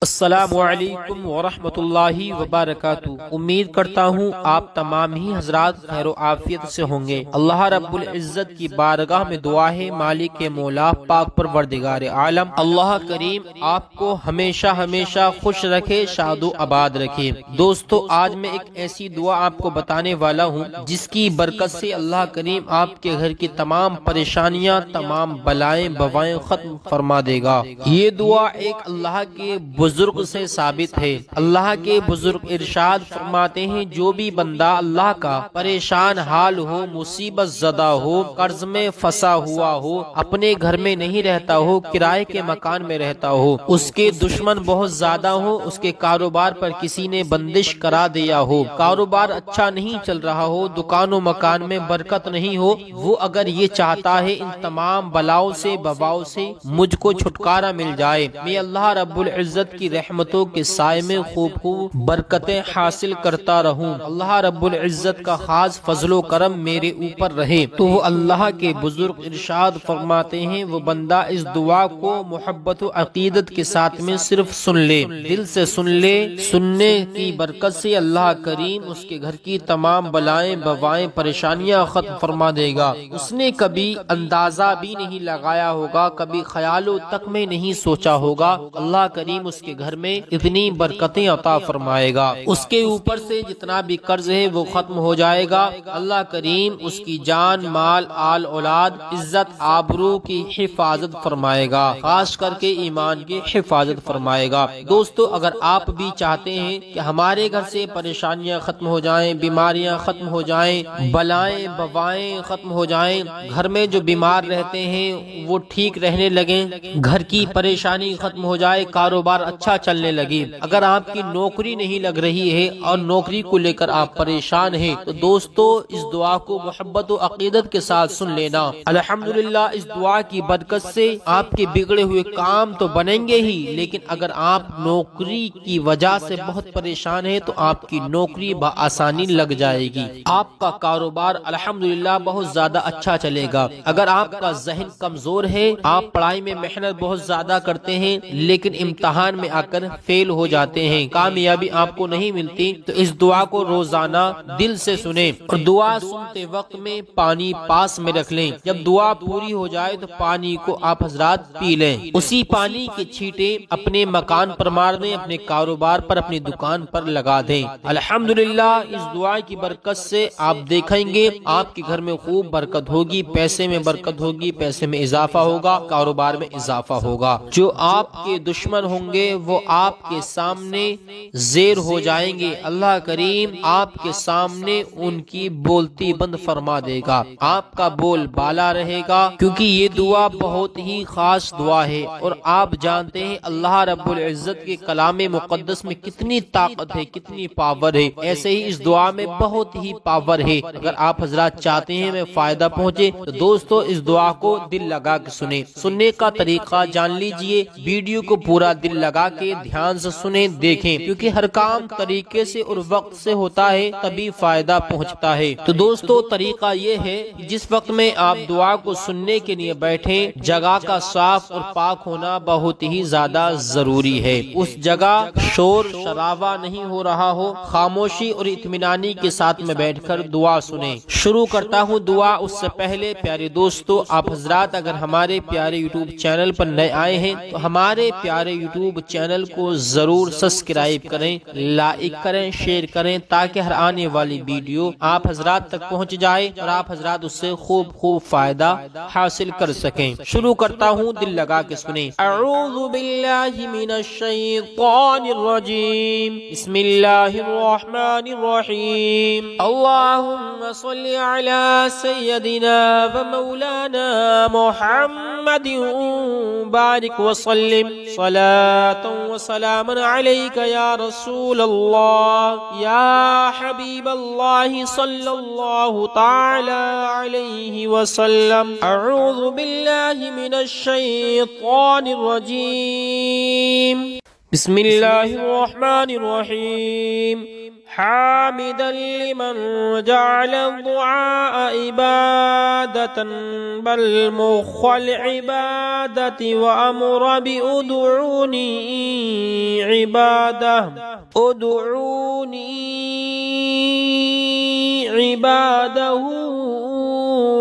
अस्सलामुअलैकुम वरहमतुल्लाहि वबरकातुहू। उम्मीद करता हूँ आप तमाम ही हजरात खैर आफियत से होंगे। अल्लाह रब्बुल इज्जत की बारगाह में दुआ है, मालिक के मौला पाक परवरदिगार आलम अल्लाह करीम आपको हमेशा हमेशा खुश रखे, शादो आबाद रखे। दोस्तों, आज मैं एक ऐसी दुआ आपको बताने वाला हूँ जिसकी बरकत से अल्लाह करीम आपके घर की तमाम परेशानियाँ, तमाम बलाएं बवाएं खत्म फरमा देगा। ये दुआ एक अल्लाह के बुजुर्ग से साबित है। अल्लाह के बुजुर्ग इरशाद फरमाते हैं, जो भी बंदा अल्लाह का परेशान हाल हो, मुसीबत ज़दा हो, कर्ज में फंसा हुआ हो, अपने घर में नहीं रहता हो, किराए के मकान में रहता हो, उसके दुश्मन बहुत ज्यादा हो, उसके कारोबार पर किसी ने बंदिश करा दिया हो, कारोबार अच्छा नहीं चल रहा हो, दुकानों मकान में बरकत नहीं हो, वो अगर ये चाहता है इन तमाम बलाओं से बवाओं से मुझको छुटकारा मिल जाए, मैं अल्लाह रब्बुल इज्जत की रहमतों के साए में खूब खूब बरकतें हासिल करता रहूं, अल्लाह रब्बुल इज्जत का खास फजलो करम मेरे ऊपर रहे, तो वो अल्लाह के बुजुर्ग इरशाद फरमाते हैं, वो बंदा इस दुआ को मोहब्बत और अकीदत के साथ में सिर्फ सुन ले, दिल से सुन ले, सुनने की बरकत से अल्लाह करीम उसके घर की तमाम बलाएं बवाएं परेशानियां खत्म फरमा देगा। उसने कभी अंदाजा भी नहीं लगाया होगा, कभी ख्यालों तक में नहीं सोचा होगा, अल्लाह करीम उसके घर में इतनी बरकतें अता फरमाएगा। उसके ऊपर से जितना भी कर्ज है वो खत्म हो जाएगा। अल्लाह करीम उसकी जान माल आल औलाद इज्जत आबरू की हिफाजत फरमाएगा, खास करके ईमान की हिफाजत फरमाएगा। दोस्तों, अगर आप भी चाहते हैं कि हमारे घर से परेशानियां खत्म हो जाएं, बीमारियां खत्म हो जाएं, बलाएं बवाएं खत्म हो जाएं, घर में जो बीमार रहते हैं वो ठीक रहने लगे, घर की परेशानी खत्म हो जाए, कारोबार अच्छा चलने लगे, अगर आपकी नौकरी नहीं लग रही है और नौकरी को लेकर आप परेशान हैं, तो दोस्तों इस दुआ को मोहब्बत और अकीदत के साथ सुन लेना। अल्हम्दुलिल्लाह, इस दुआ की बरकत से आपके बिगड़े हुए काम तो बनेंगे ही, लेकिन अगर आप नौकरी की वजह से बहुत परेशान हैं तो आपकी नौकरी बआसानी लग जाएगी, आपका कारोबार अल्हम्दुलिल्लाह बहुत ज्यादा अच्छा चलेगा। अगर आपका जहन कमजोर है, आप पढ़ाई में मेहनत बहुत ज्यादा करते हैं लेकिन इम्तिहान में आकर फेल हो जाते हैं, कामयाबी आपको नहीं मिलती, तो इस दुआ को रोजाना दिल से सुने और दुआ सुनते वक्त में पानी पास में रख लें। जब दुआ पूरी हो जाए तो पानी को आप हजरात पी लें, उसी पानी के छींटे अपने मकान पर मार दें, अपने कारोबार पर, अपनी दुकान पर लगा दें। अल्हम्दुलिल्लाह, इस दुआ की बरकत से आप देखेंगे आपके घर में खूब बरकत होगी, पैसे में बरकत होगी, पैसे में इजाफा होगा, कारोबार में इजाफा होगा। जो आपके दुश्मन होंगे वो आपके सामने जेर हो जाएंगे, अल्लाह करीम आपके सामने उनकी बोलती बंद फरमा देगा, आपका बोल बाला रहेगा, क्योंकि ये दुआ बहुत ही खास दुआ है। और आप जानते हैं अल्लाह रब्बुल इज्जत के कलाम मुकद्दस में कितनी ताकत है, कितनी पावर है, ऐसे ही इस दुआ में बहुत ही पावर है। अगर आप हजरात चाहते हैं मैं फायदा पहुँचे तो दोस्तों इस दुआ को दिल लगा के सुने। सुनने का तरीका जान लीजिए, वीडियो को पूरा दिल लगा के ध्यान से सुने, देखें, क्योंकि हर काम तरीके से और वक्त से होता है तभी फायदा पहुंचता है। तो दोस्तों तरीका ये है कि जिस वक्त में आप दुआ को सुनने के लिए बैठे, जगह का साफ और पाक होना बहुत ही ज्यादा जरूरी है। उस जगह शोर शराबा नहीं हो रहा हो, खामोशी और इत्मीनानी के साथ में बैठकर दुआ सुने। शुरू करता हूँ दुआ, उससे पहले प्यारे दोस्तों आप हजरात अगर हमारे प्यारे यूट्यूब चैनल पर नए आए हैं तो हमारे प्यारे यूट्यूब चैनल को जरूर सब्सक्राइब करें, लाइक करें, शेयर करें, ताकि हर आने वाली वीडियो आप हजरात तक पहुंच जाए और आप हजरात उससे खूब खूब फायदा हासिल कर सकें। शुरू करता हूँ, दिल लगा के सुने। अऊज़ु बिल्लाहि मिनश शैतानिर रजीम, बिस्मिल्लाहिर रहमानिर रहीम, अल्लाहुम्मा सल्लि अला सय्यदिना व मौलाना मुहम्मदिन बारिक वसल्लिम सलातन व सलामन अलैका या रसूल अल्लाह या हबीब अल्लाह सल्लल्लाहु तआला अलैहि वसल्लम। अऊज़ु बिल्लाहि मिनश शैतानिर रजीम, बिस्मिल्लाहिर रहमानिर रहीम, حامدا لمن جعل الدعاء عبادة بل مخ العبادة وأمر بأدعوني عباده عباده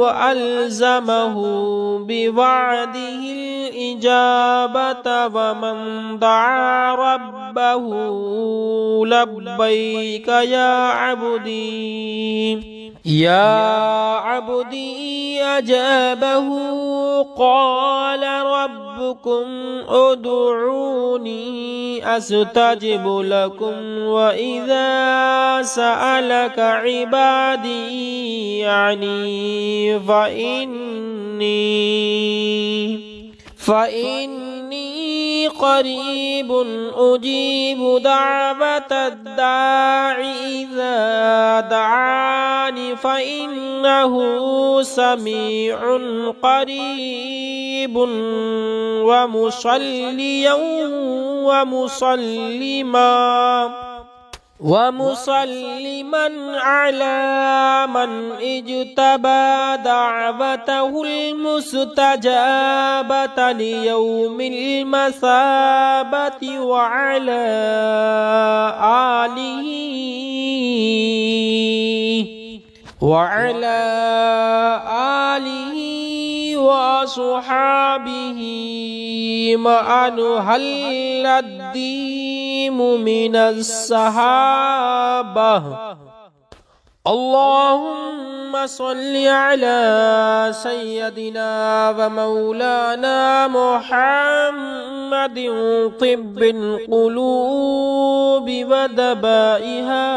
وألزمه بوعده الإجابة ومن دعا ربه لبيك يا عبدي أجابه قال ربكم ادعوني أستجب لكم وإذا سألك عبادي عني فإني قريب أجيب دعوة الداع إذا دعاني فإنه سميع قريب ومصليا ومسلما على من اجتبى دعوته المستجابة ليوم المثابة وعلى آله وصحابه ما أنهل الدين من الصحابة. اللهم صل على سيدنا ومولانا محمد طب القلوب ودبائها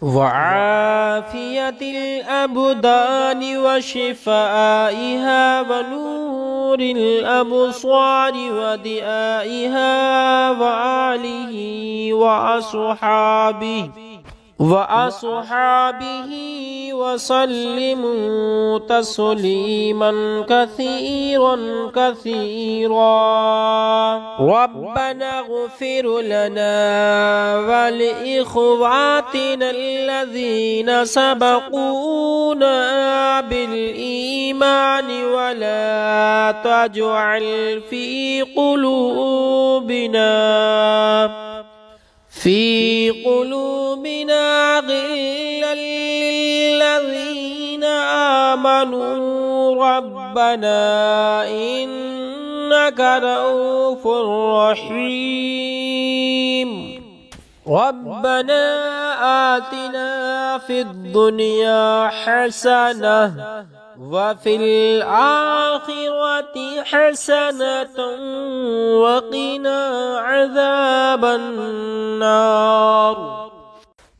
وعافية الأبدان وشفائها ونور الأبصار ودئائها وآله وأصحابه وسلموا تسليما كثيرا ربنا اغفر لنا ولإخواتنا الذين سبقونا بالإيمان ولا تجعل في قلوبنا غلا للذين آمنوا ربنا إنك رؤوف رحيم. ربنا آتنا في الدنيا حسنة وفي الآخرة حسنة وقنا عذاب النار.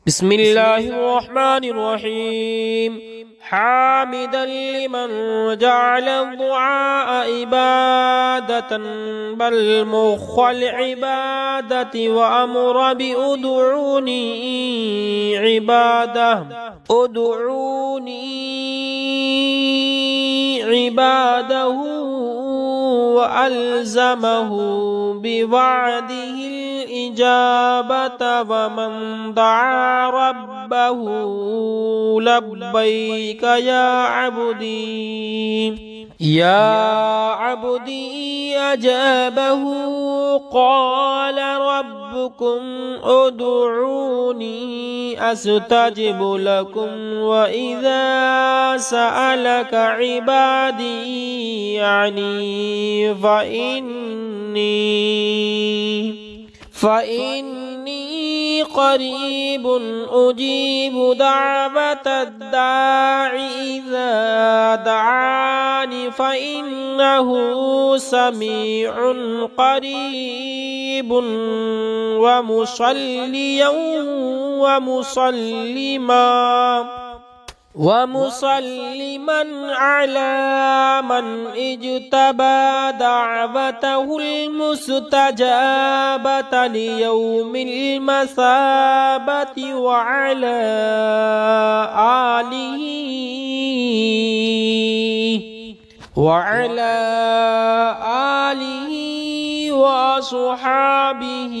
بسم الله الرحمن الرحيم. حامدا لمن جعل الدعاء عبادة بل مخ العبادة وأمر بأدعوني عباده وألزمه بوعده الإجابة ومن دعا ربه لبيك يا عبدي أجابه قال ربكم ادعوني أستجب لكم وإذا سألك عبادي عني فإني قريب أجيب دعوة الداع إذا دعاني فإنه سميع قريب ومسلما على من اجتبى دعوته المستجابة ليوم المثابة وعلى آله وأصحابه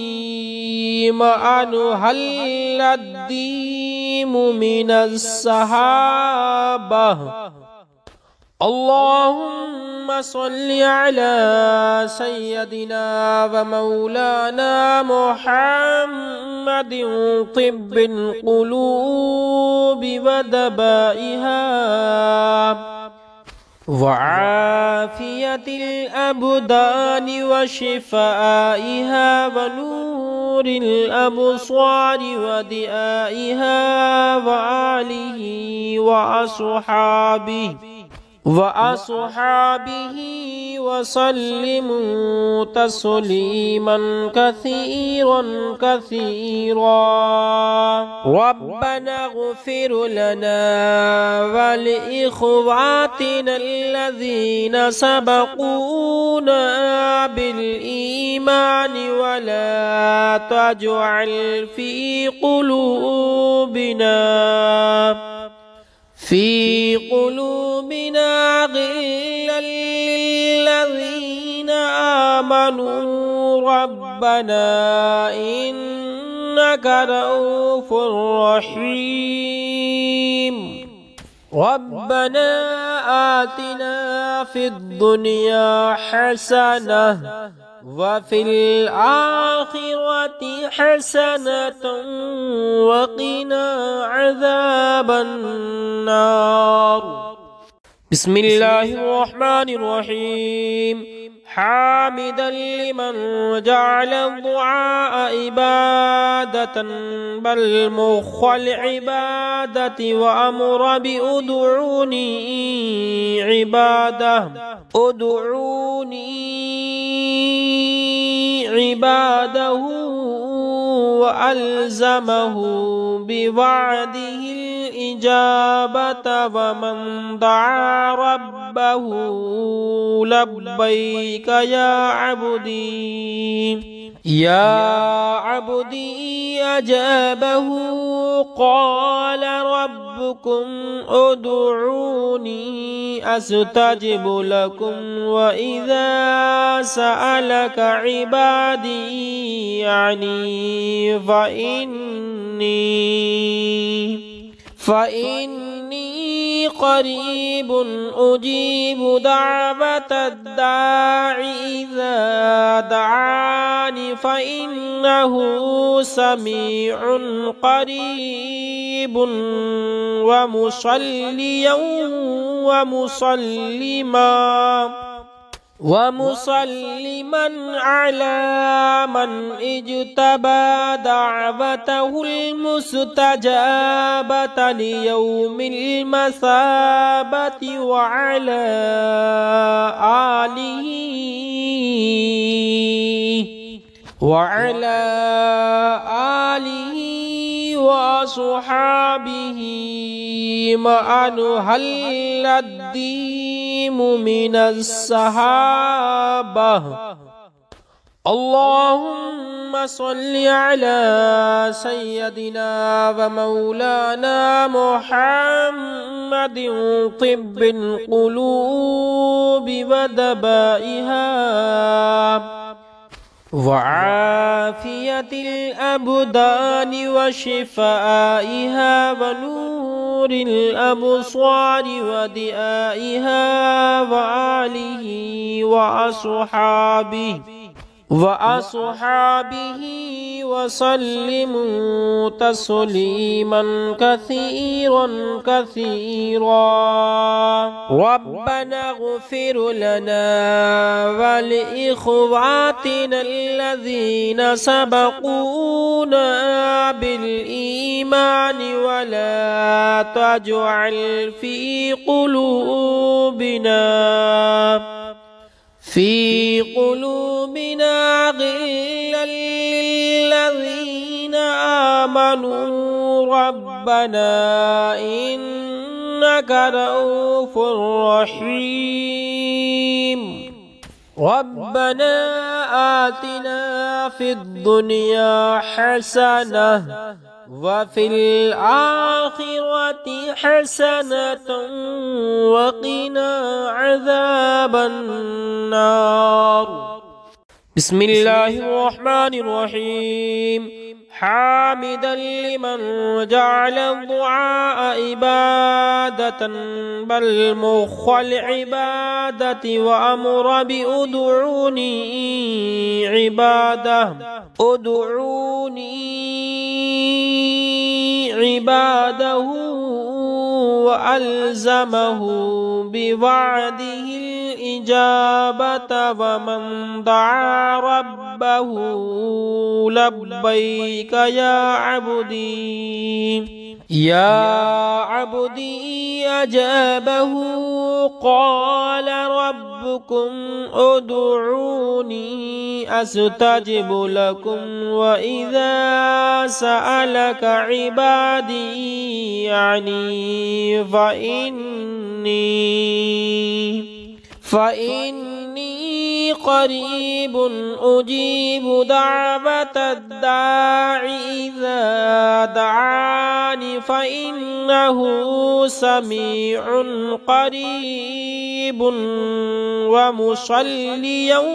ما أنهل الدين من الصحابة. اللهم صل على سيدنا ومولانا محمد طب القلوب ودبائها وعافية الأبدان وشفائها ونور الأبصار ودئائها وآله وأصحابه وسلموا تسليما كثيرا ربنا اغفر لنا ولإخواتنا الذين سبقونا بالإيمان ولا تجعل في قلوبنا غلا للذين آمنوا ربنا إنك رؤوف رحيم. ربنا آتنا في الدنيا حسنة وفي الآخرة حسنة وقنا عذاب النار. بسم الله الرحمن الرحيم. حامدا لمن جعل الدعاء عبادة بل مخ العبادة وأمر بأدعوني عباده وألزمه بوعده الإجابة ومن دعا ربه لبيك يا عبدي أجابه قال ربكم ادعوني أستجب لكم وإذا سألك عبادي عني فإني قريب أجيب دعوة الداع إذا دعاني فإنه سميع قريب. ومسلما على من اجتبى دعوته المستجابة ليوم المثابة وعلى آله وصحابه ما أنهل الدين من الصحابة. اللهم صل على سيدنا ومولانا محمد طب القلوب ودبائها وعافية الأبدان وشفائها ونور الأبصار ودئائها وآله وأصحابه وسلموا تسليما كثيرا ربنا اغفر لنا ولإخواتنا الذين سبقونا بالإيمان ولا تجعل في قلوبنا غلا للذين آمنوا ربنا إنك رؤوف رحيم. ربنا آتنا في الدنيا حسنة وفي الآخرة حسنة وقنا عذاب النار. बिस्मिल्लाहिर्रहमानिर्रहीम। हामिदन लिमन जअल दुआ इबादतन बल मुख्वल इबादति व अमर बिउदऊनी इबादह उदऊनी इबादहु व अलज़महु बिवअदिहिल इजाबत व मन दआ रब्बहु लब्बैक या अब्दी अजाबहु क़ाल रब्बुकुम उदऊनी अस्तजिब लकुम व इज़ा सअलक इबादी अन्नी फ़इन्नी क़रीब उजीब दाअवतद्दाइ इज़ा दआनी फ़इन्नहु समीउन क़रीब व मुसल्लियन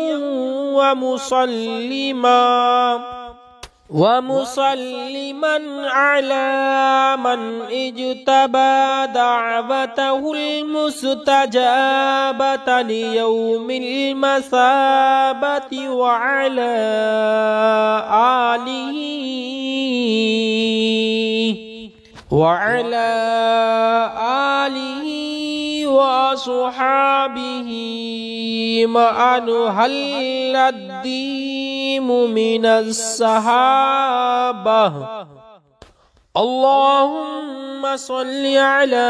व मुसल्लिमन अला मन इज्तबा दाअवतहुल मुस्तजाबत लियौमिल मसाबति व अला आलिहि व असहाबिहि मअन हल्लद्दीम मिनस सहाबह। अल्लाहुम्मा सल्लि अला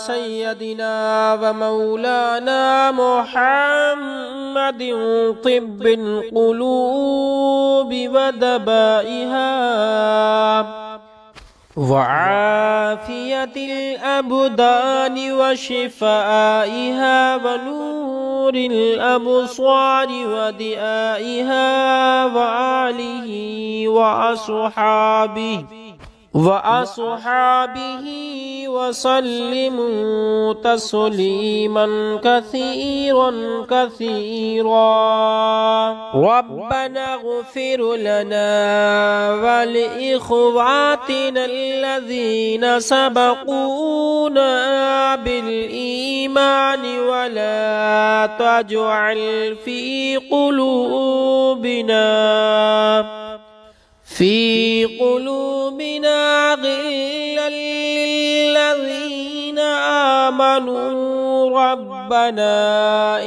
सय्यदिना व मौलाना मुहम्मदिन तिब्बिल क़ुलूबि व दबाइहा वआफियतिल अबदानि व शिफाइहा व नूरिल अबसारि व दिआइहा व आलिहि व असहाबिहि व सल्लिमु तस्लीमन कसीरन कसीरा। रब्बना इग़फिर लना व लिइख़वातिना अल्लज़ीना सबक़ूना बिल ईमान व ला तजअल फ़ी क़ुलूबिना ग़िल्लन लिल्लज़ीना आमनू रब्बना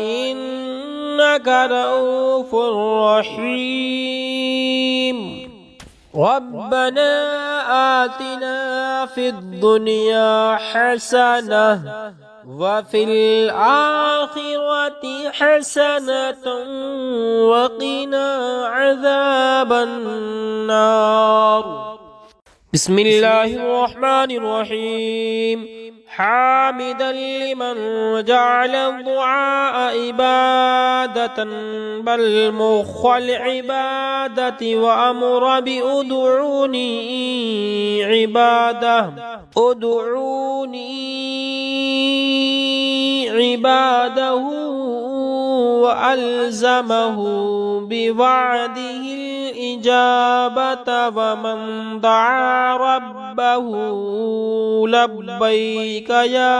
इन्नका रऊफ़ुर रहीम। रब्बना आतिना फ़िद दुनिया हसनह व फ़िल आखिरति हसनतन व क़िना अज़ाबन नार। बिस्मिल्लाहिर्रहमानिर्रहीम। हामिदन लिमन जअल दुआ इबादतन बल मुख्वल इबादति व अमर बिउदऊनी इबादहु व अलज़महु बिवअदिहिल इजाबत व मन दआ रब्बहु लब्बैक या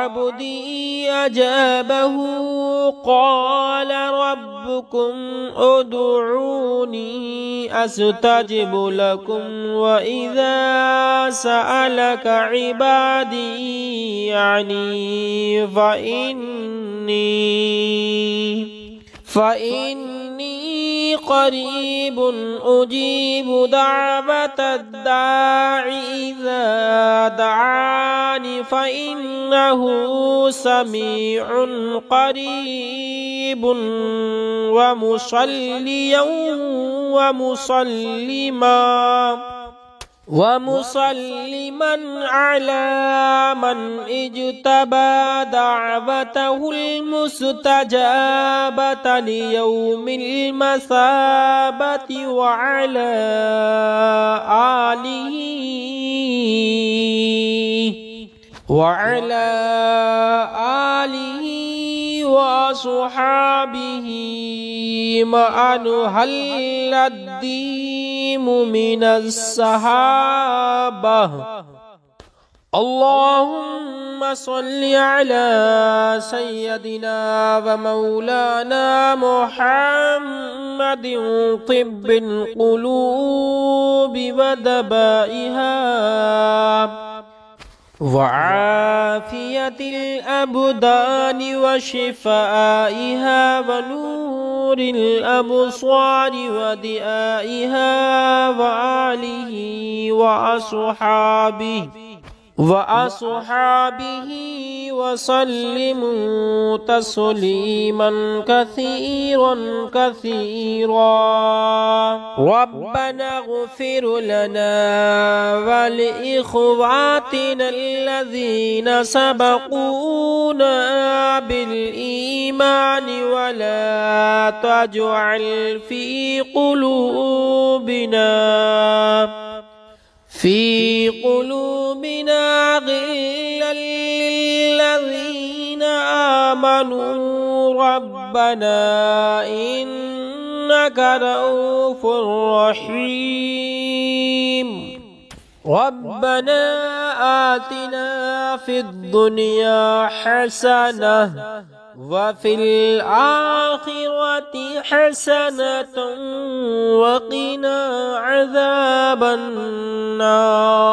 अब्दी अजाबहु क़ाल रब्बुकुम उदऊनी अस्तजिब लकुम व इज़ा सअलक इबादी अन्नी फ़इन्नी क़रीब उजीब दाअवतद्दाइ इज़ा दआनी फ़इन्नहु समीउन क़रीब व मुसल्लियन व मुसल्लिमन अला मन इज्तबा दाअवतहुल मुस्तजाबत लियौमिल मसाबति व अला आलिहि व وأصحابه معا هل الديم من الصحابة. اللهم صل على سيدنا ومولانا محمد طب القلوب ودبائها وعافية الأبدان وشفائها ونور الأبصار ودئائها وآله وأصحابه وسلموا تسليما كثيرا ربنا اغفر لنا ولإخواتنا الذين سبقونا بالإيمان ولا تجعل في قلوبنا غلا للذين آمنوا ربنا إنك رؤوف رحيم. ربنا آتنا في الدنيا حسنة وفي الآخرة حسنة وقنا عذاب النار.